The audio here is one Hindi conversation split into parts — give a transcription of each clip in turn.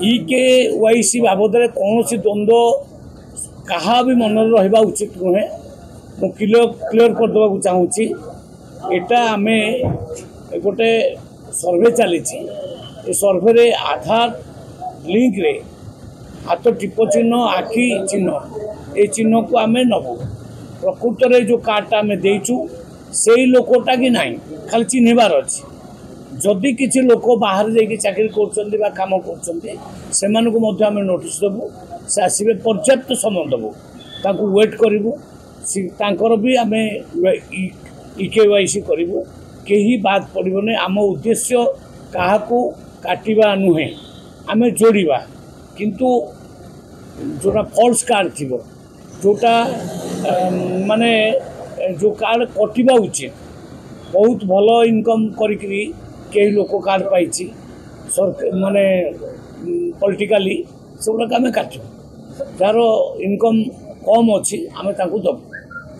EKYC बाबद कौन द्वंद्व क्या भी मन रहा उचित नुहे मु क्लियर करदे चाहूँगी एटा आम गोटे सर्वे चली सर्वे आधार लिंक रे हाथ टिप चिन्ह आखि चिन्ह ये चिन्ह को आम नबू प्रकृत में जो कार्डटा आम देचु से लोकटा कि ना खाली चिन्हबार अच्छी जदि किसी लोक बाहर जाकि चाकरी कर काम कर नोटिस देवु से आसवे पर्याप्त समय देवु वेट करूँ भी आम EKYC करूँ कहीं बात पड़ोनी आम उद्देश्य क्या काटिबा नुहे आम जोड़वा किंतु जोटा फॉल्स कार्ड थी जोटा माने जो कार्ड कटिबा उचित बहुत भल इनकम करी कई लोक कार्ड पाई माने पॉलिटिकली से गुड़ाक आम काटू जार इनकम कम अच्छी आम दबू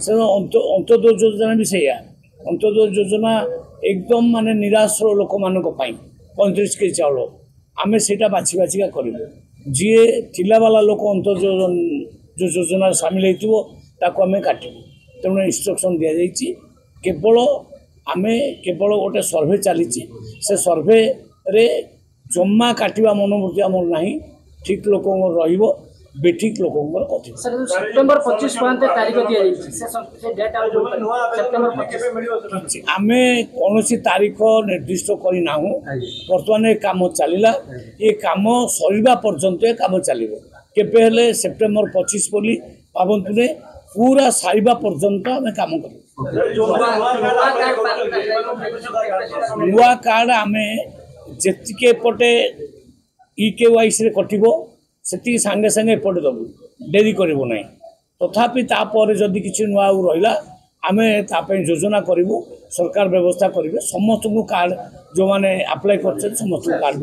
से अंत्योदय योजना भी सैया अंत्योदय योजना एकदम माने निराश लोक मान 35 केजी चाउल आम से बाछी बाछिका करूँ जी थिला वाला लोक अंत्योदय जो योजना सामिल होता आम काटू तेणु इंस्ट्रक्शन दि जाइए केवल आम केवल गोटे सर्वे चली से सर्वे रे जमा काटिबा मनोवृत्ति आम ना ठीक लोक बेठिक लोक सेप्टेम्बर 25 तारीख आम कौन तारीख निर्दिष्ट करना बर्तमान कम चलला ये कम सरीबा पर्यंत कम चलो केबे सेप्टेम्बर 25 बोली भावतु ने पूरा सारिबा पर्यंत आम कम कर नुआ कार्ड आम जी एपटे EKYC रे कटिबो से सांगे सांगे एपटे दबू डेरी करूँ ना तथापि तापर जदि किसी नुआ रहा आम योजना करूँ सरकार व्यवस्था करेंगे समस्त को कार्ड जो मैंने अप्लाई कर समस्त कार्ड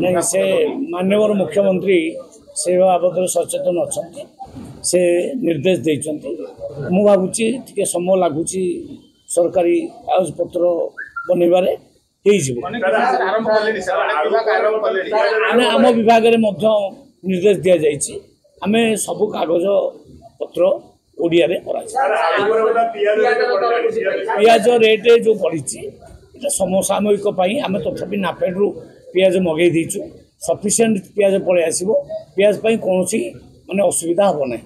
नहीं से माननीय मुख्यमंत्री से बाबद सचेतन अच्छा से निर्देश देते मु भावुची टे समय लगुच सरकारी कागज पत्र बनइबारे आम विभाग निर्देश दि जाइए आम सब कागज पत्र ओडिया रे पियाज रेट जो बढ़ी समसामयिक आम तथापि नाफेड पियाज मगई देचु सफिशिएंट पियाज पलि आसो पियाज कौन माने असुविधा हम ना।